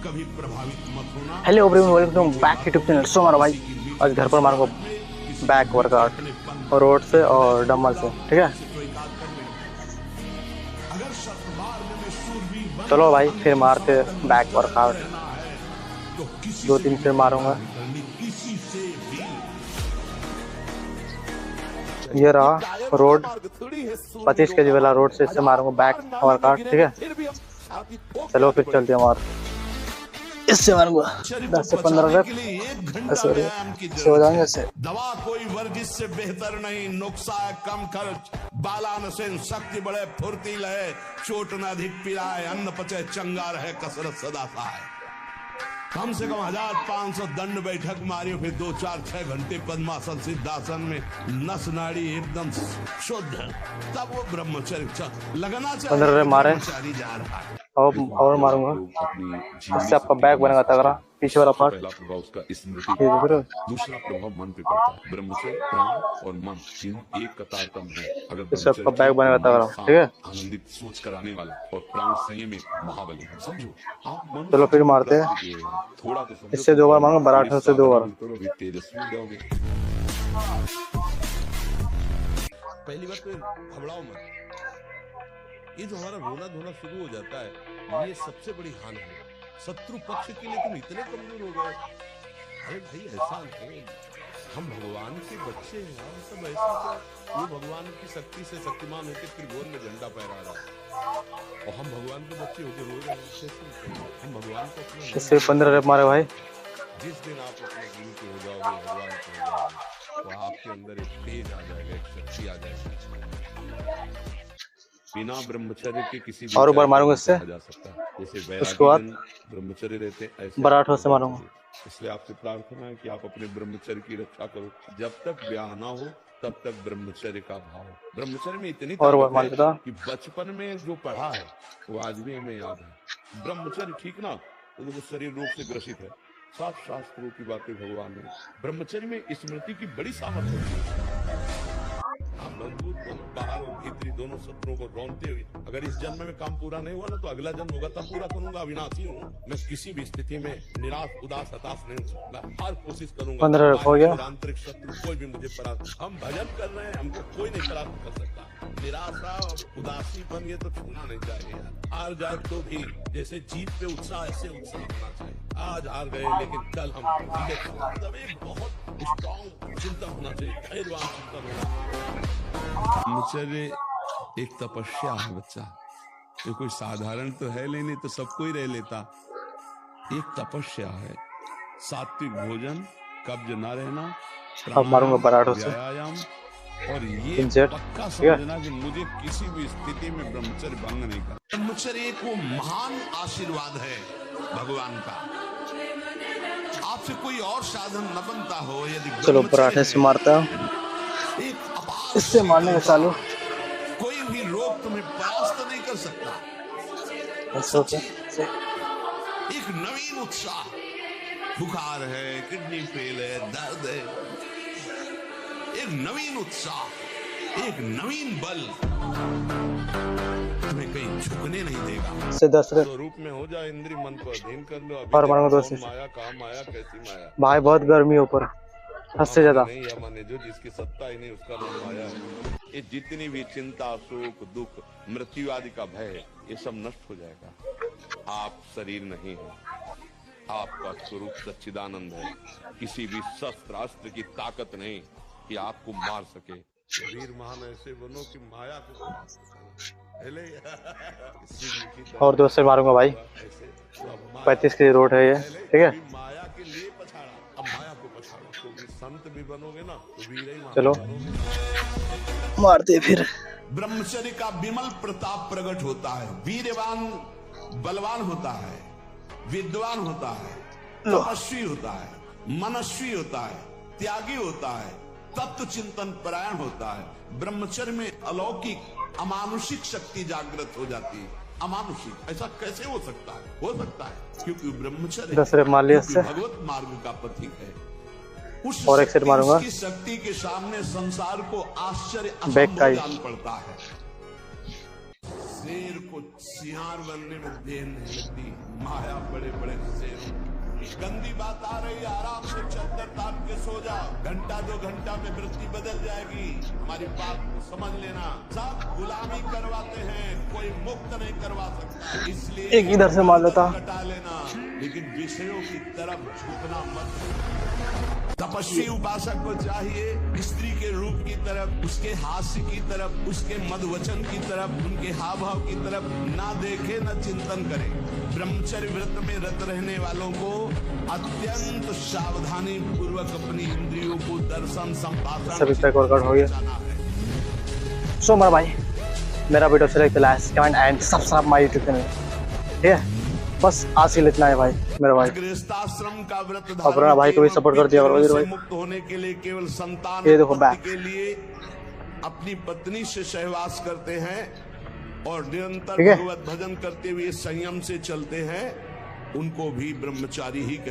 कभी प्रभावित मत होना। Hello everyone, welcome back YouTube channel. So हमारा भाई आज घर पर मारूंगा बैक वर्कआउट और रोड से और डम्बल से, ठीक है। चलो भाई फिर मारते बैक वर्कआउट, 2-3 से मारूंगा। ये रहा रोड, 25 kg वाला रोड से इससे मारूंगा बैक वर्कआउट, ठीक है। चलो फिर चलते हैं और इससे मारूंगा 10 से 15 रेप ऐसे हो जाएंगे। इससे दवा कोई वर्जिश से बेहतर नहीं, नुक्सा है कम खर्च, बालानसेन शक्ति बढ़े फुर्ती लहे, चोट न अधिक पिलाए, अन्न पचे चंगा रहे, कसरत सदा सहाय। कम से कम 1500 दंड बैठक मारी, फिर 2-4-6 घंटे पद्मासन सिद्धासन में नस नाड़ी एकदम शुद्ध, तब वो ब्रह्मचर्य लगना चाहिए। 15 रेप मारे और मारूंगा, इससे आपका बैक बनेगा तगड़ा। पीछे वाला पार्ट प्रभाव उसका स्मृति, दूसरा प्रभाव मन पे पड़ता है। ब्रह्मचर्य प्राण और मन तीनों एक कतार का है। अगर इससे आपका बैक बनेगा तगड़ा, ठीक है। आनंदित सोच कराने वाला और प्राण संयमी महाबली, समझो आप। चलो फिर मारते हैं, थोड़ा तो इससे 2 बार मारूंगा, बराठा से 2 बार। तेजस्वी जाओगे। पहली बात तो घबराओ मत, ये जो हमारा रोना धोना शुरू हो जाता है, ये सबसे बड़ी हानि है शत्रु पक्ष के लिए। तुम इतने कमजोर हो गए। अरे भाई ऐसा नहीं, हम भगवान के बच्चे हैं, हम सब ऐसा क्या, ये भगवान की शक्ति से शक्तिमान होकर त्रिभुवन में झंडा फहरा रहा है और हम भगवान के बच्चे होकर रो रहे हैं। हम भगवान को अपना इससे 15 रेप मारे भाई। जिस दिन आप अपने गुरु के हो जाओगे, भगवान के हो जाओगे, तो आपके अंदर एक तेज आ जाएगा, एक शक्ति आ जाएगी। बिना ब्रह्मचर्य के किसी भी और बार मारूंगा इससे, जा सकता है। जैसे उसके बाद ब्रह्मचर्य रहते हैं, ऐसे बराठा से मारूंगा। इसलिए आपसे प्रार्थना है कि आप अपने ब्रह्मचर्य की रक्षा करो। जब तक ब्याह ना हो तब तक ब्रह्मचर्य का भाव। ब्रह्मचर्य में इतनी और ताकत है कि बचपन में जो पढ़ा है वो आज भी हमें याद है। ब्रह्मचर्य ठीक ना, तो वो शरीर रोग से ग्रसित है। सात शास्त्रों की बातें भगवान ने। ब्रह्मचर्य में स्मृति की बड़ी सामर्थ्य है। आप मजबूत बनो, बाहर और भीतरी दोनों शत्रुओं को रौंदते हुए। अगर इस जन्म में काम पूरा नहीं हुआ ना, तो अगला जन्म होगा तब पूरा करूंगा। अविनाशी हूँ मैं, किसी भी स्थिति में निराश उदास हताश नहीं हो सकता। हर कोशिश करूंगा। 15 हो गया। आंतरिक शत्रु कोई भी मुझे परास्त, हम भजन कर रहे हैं, हमको कोई नहीं परास्त कर सकता। निराशा और उदासीपन ये तो छूना नहीं चाहिए यार। हार जाए तो भी जैसे जीत पे उत्साह, ऐसे उत्साह होना चाहिए। आज हार गए लेकिन कल हम जीते। मतलब एक बहुत स्ट्रॉन्ग चिंतन होना चाहिए, धैर्यवान चिंतन होना। ब्रह्मचर्य एक तपस्या है बच्चा, ये कोई साधारण तो है नहीं, तो सबको ही रह लेता। एक तपस्या है। सात्विक भोजन, कब्ज न रहना, अब मारूंगा बराठा से व्यायाम, और ये 3 सेट, पक्का समझना कि मुझे किसी भी स्थिति में ब्रह्मचर्य भंग नहीं करना। ब्रह्मचर्य एक वो महान आशीर्वाद है भगवान का। आपसे कोई और साधन न बनता हो यदि। चलो पराठे से मारता हूँ, इससे मारने का चालू। कोई भी रोग तुम्हें परास्त नहीं कर सकता। एक नवीन उत्साह, बुखार है, किडनी फेल है, दर्द है, एक नवीन उत्साह, एक नवीन बल तुम्हें कहीं झुकने नहीं देगा। से 10 रेप स्वरूप में हो जाए, इंद्रिय मन को अधीन कर लो। और मारूंगा 2 से। माया कहाँ माया, कैसी माया भाई बहुत गर्मी है ऊपर, हद से ज्यादा। नहीं है माने, जो जिसकी सत्ता ही नहीं उसका नाम माया है। ये जितनी भी चिंता, सुख, दुख, मृत्यु आदि का भय है, ये सब नष्ट हो जाएगा। आप शरीर नहीं है, आपका स्वरूप सच्चिदानंद है। किसी भी शस्त्र अस्त्र की ताकत नहीं कि आपको मार सके। वीर महान ऐसे बनो कि माया को और 2 से मारूंगा भाई। 35 kg रोड है ये, ठीक है। माया के लिए पछाड़ा, अब माया को पछाड़ो, क्योंकि संत भी बनोगे ना तो वीर ही महान। चलो मारते फिर। ब्रह्मचर्य का विमल प्रताप प्रकट होता है। वीरवान बलवान होता है, विद्वान होता है, तपस्वी होता है, मनस्वी होता है, त्यागी होता है, तत्व चिंतन परायण होता है। ब्रह्मचर्य में अलौकिक अमानुषिक शक्ति जागृत हो जाती है। अमानुषिक ऐसा कैसे हो सकता है? हो सकता है क्योंकि ब्रह्मचर्य 10 रेप मार लिया इससे। भगवत मार्ग का प्रतीक है। उस और एक सेट मारूंगा। उसकी शक्ति के सामने संसार को आश्चर्य बैक का जान पड़ता है। शेर को सियार बनने में देर नहीं लगती। माया बड़े बड़े गंदी बात आ रही है, आराम से चद्दर तान के सो जाओ, घंटा 2 घंटा में वृत्ति बदल जाएगी। हमारी बात को समझ लेना, सब गुलामी करवाते हैं, कोई मुक्त नहीं करवा सकता। इसलिए एक इधर से मार लेता, हटा लेना, लेकिन विषयों की तरफ झुकना मत। तपस्वी उपासक को चाहिए स्त्री के रूप की तरफ, उसके हास्य की तरफ, उसके मधुवचन की तरफ, उनके हाव भाव की तरफ ना देखे, न चिंतन करे। ब्रह्मचर्य व्रत में रत रहने वालों को अत्यंत सावधानी पूर्वक अपनी इंद्रियों को दर्शन संपादन सभी पैक वर्कआउट हो गया। सो मेरा भाई, मेरा वीडियो अच्छा लगे तो like comment and subscribe my YouTube channel, ठीक है। बस आज के लिए इतना है भाई, मेरा भाई। गृहस्थाश्रम का व्रत अपना भाई को भी सपोर्ट कर दिया करो भाई। मुक्त होने के लिए केवल संतान ये देखो बैक के लिए अपनी पत्नी से सहवास करते हैं और निरंतर ठीक है। भगवत भजन करते हुए संयम से चलते हैं, उनको भी ब्रह्मचारी ही कहते हैं।